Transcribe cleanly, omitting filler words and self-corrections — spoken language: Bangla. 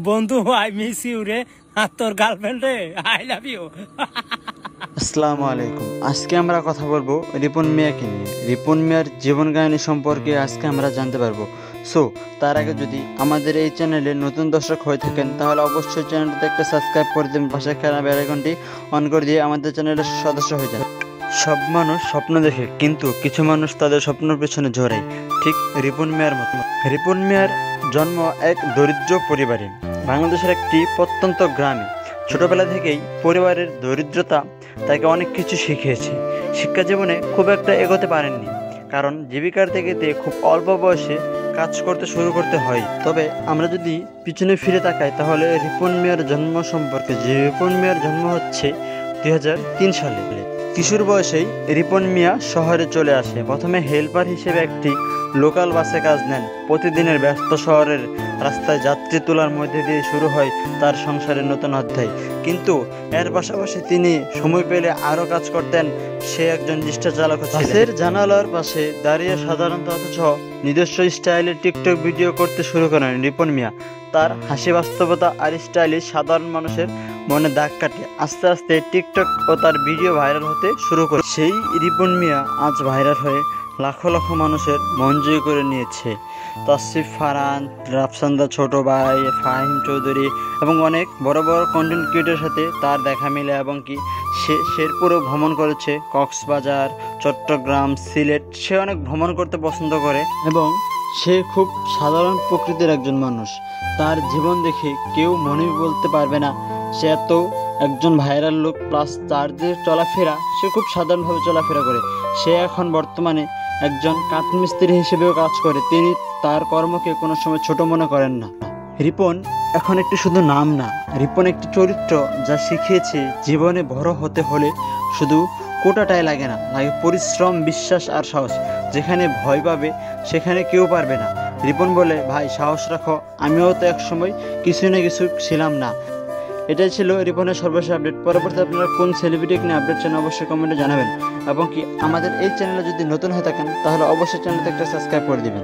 বন্ধু আই মিস ইউ রে, আর তোর গার্লফ্রেন্ড রে আই লাভ ইউ। আসসালামু আলাইকুম। আজকে আমরা কথা বলবো রিপন মিয়াকে নিয়ে। রিপন মিয়ার জীবন কাহিনী সম্পর্কে আজকে আমরা জানতে পারবো। সো তার আগে যদি আমাদের এই চ্যানেলে নতুন দর্শক হয়ে থাকেন তাহলে অবশ্যই চ্যানেলটাতে একটা সাবস্ক্রাইব করে দেবেন, পাশে খেলা বেল আইকনটি অন করে দিয়ে আমাদের চ্যানেলের সদস্য হয়ে যান। সব মানুষ স্বপ্ন দেখে, কিন্তু কিছু মানুষ তাদের স্বপ্নের পেছনে ঝরায়, ঠিক রিপন মিয়ার মতো। রিপন মিয়ার জন্ম এক দরিদ্র পরিবারে, বাংলাদেশের একটি প্রত্যন্ত গ্রামে। ছোটবেলা থেকেই পরিবারের দরিদ্রতা তাকে অনেক কিছু শিখিয়েছে। শিক্ষা জীবনে খুব একটা এগোতে পারেননি, কারণ জীবিকার থেকে খুব অল্প বয়সে কাজ করতে শুরু করতে হয়। তবে আমরা যদি পিছনে ফিরে তাকাই তাহলে রিপন মিয়ার জন্ম সম্পর্কে, যে রিপন মিয়ার জন্ম হচ্ছে 2003 সালে। কিশোর বয়সেই রিপন মিয়া শহরে চলে আসে। প্রথমে হেল্পার হিসেবে একটি লোকাল বাসে কাজ নেন। প্রতিদিনের ব্যস্ত শহরের রাস্তায় যাত্রী তোলার মধ্যে দিয়ে শুরু হয় তার সংসারের নতুন অধ্যায়। কিন্তু এর পাশাপাশি তিনি সময় পেলে আরও কাজ করতেন। সে একজন রিক্সা চালক। বাসের জানালার পাশে দাঁড়িয়ে সাধারণত অথচ নিজস্ব স্টাইলে টিকটক ভিডিও করতে শুরু করেন রিপন মিয়া। তার হাসি, বাস্তবতা আর স্টাইলে সাধারণ মানুষের মনে দাগ কাটে। আস্তে আস্তে টিকটক ও তার ভিডিও ভাইরাল হতে শুরু করে। সেই রিপন মিয়া আজ ভাইরাল হয়ে লাখো লাখো মানুষের মন জয় করে নিয়েছে। তাসিফ ফারহান, রাফসান্দা ছোট ভাই, ফাহিম চৌধুরী এবং অনেক বড় বড় কন্টেন্ট ক্রিয়েটরের সাথে তার দেখা মেলে, এবং কি সে শেরপুরও ভ্রমণ করেছে, কক্সবাজার, চট্টগ্রাম, সিলেট। সে অনেক ভ্রমণ করতে পছন্দ করে এবং সে খুব সাধারণ প্রকৃতির একজন মানুষ। তার জীবন দেখে কেউ মনে বলতে পারবে না সে এত একজন ভাইরাল লোক। প্লাস তার যে চলাফেরা, সে খুব সাধারণভাবে চলাফেরা করে। সে এখন বর্তমানে একজন কাঠমিস্ত্রি হিসেবেও কাজ করে। তিনি তার কর্মকে কোনো সময় ছোট মনে করেন না। রিপন এখন একটি শুধু নাম না, রিপন একটি চরিত্র যা শিখিয়েছে জীবনে বড় হতে হলে শুধু কোটাটাই লাগে না, লাগে পরিশ্রম, বিশ্বাস আর সাহস। যেখানে ভয় পাবে সেখানে কেউ পারবে না। রিপন বলে, ভাই সাহস রাখো, আমিও তো একসময় কিছু না কিছু ছিলাম না। এটাই ছিল রিপনের সর্বশেষ আপডেট। পরবর্তী আপনারা কোন সেলিব্রিটিকে নিয়ে আপডেট চান অবশ্যই কমেন্টে জানাবেন, এবং কি আমাদের এই চ্যানেলে যদি নতুন হয়ে থাকেন তাহলে অবশ্যই চ্যানেলতে একটা সাবস্ক্রাইব করে দিবেন।